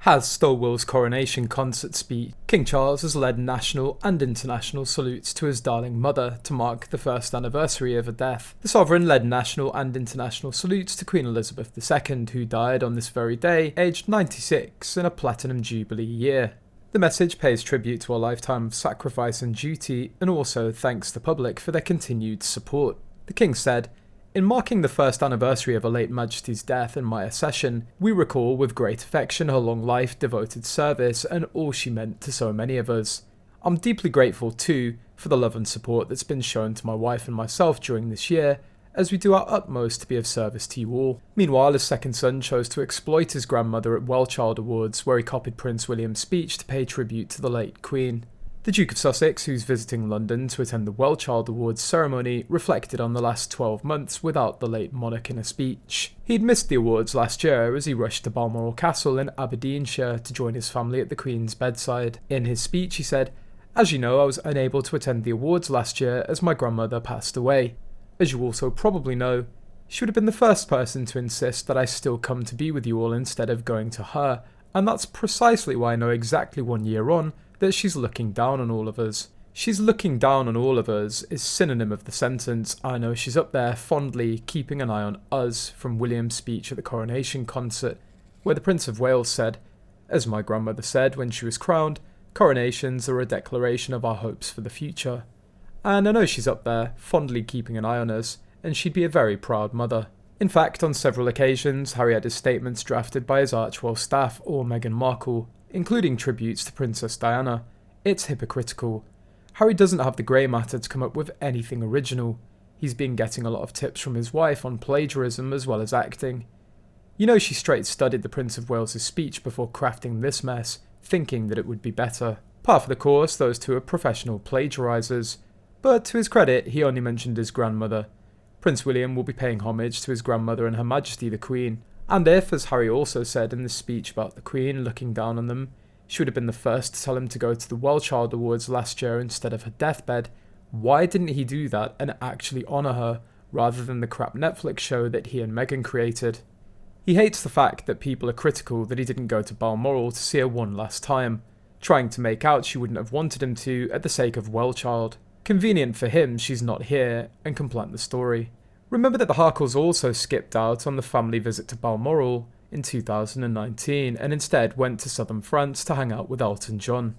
Has Stowell's coronation concert speech, King Charles has led national and international salutes to his darling mother to mark the first anniversary of her death. The sovereign led national and international salutes to Queen Elizabeth II, who died on this very day, aged 96 in a Platinum Jubilee year. The message pays tribute to a lifetime of sacrifice and duty, and also thanks the public for their continued support. The King said, "In marking the first anniversary of Her late Majesty's death and my accession, we recall with great affection her long life, devoted service, and all she meant to so many of us. I'm deeply grateful too for the love and support that's been shown to my wife and myself during this year, as we do our utmost to be of service to you all." Meanwhile, his second son chose to exploit his grandmother at Wellch Awards, where he copied Prince William's speech to pay tribute to the late Queen. The Duke of Sussex, who's visiting London to attend the Wellch Awards ceremony, reflected on the last 12 months without the late monarch in a speech. He'd missed the awards last year as he rushed to Balmoral Castle in Aberdeenshire to join his family at the Queen's bedside. In his speech he said, "As you know, I was unable to attend the awards last year as my grandmother passed away. As you also probably know, she would have been the first person to insist that I still come to be with you all instead of going to her, and that's precisely why I know exactly 1 year on that she's looking down on all of us. She's looking down on all of us is synonym of the sentence, I know she's up there fondly keeping an eye on us, from William's speech at the Coronation concert, where the Prince of Wales said, "As my grandmother said when she was crowned, coronations are a declaration of our hopes for the future. And I know she's up there, fondly keeping an eye on us, and she'd be a very proud mother." In fact, on several occasions, Harry had his statements drafted by his arch-royal staff or Meghan including tributes to Princess Diana. It's hypocritical. Harry doesn't have the grey matter to come up with anything original. He's been getting a lot of tips from his wife on plagiarism as well as acting. You know she straight studied the Prince of Wales' speech before crafting this mess, thinking that it would be better. Par for the course, those two are professional plagiarisers. But to his credit, he only mentioned his grandmother. Prince William will be paying homage to his grandmother and Her Majesty the Queen. And if, as Harry also said in the speech about the Queen looking down on them, she would have been the first to tell him to go to the Wellch Awards last year instead of her deathbed, why didn't he do that and actually honour her, rather than the crap Netflix show that he and Meghan created? He hates the fact that people are critical that he didn't go to Balmoral to see her one last time, trying to make out she wouldn't have wanted him to at the sake of Wellchild. Convenient for him she's not here, and can plant the story. Remember that the Harkles also skipped out on the family visit to Balmoral in 2019 and instead went to southern France to hang out with Elton John.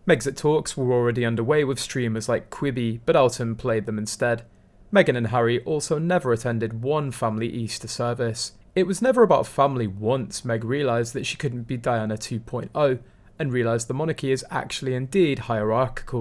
Megxit talks were already underway with streamers like Quibi, but Elton played them instead. Meghan and Harry also never attended one family Easter service. It was never about family once Meg realised that she couldn't be Diana 2.0 and realised the monarchy is actually indeed hierarchical.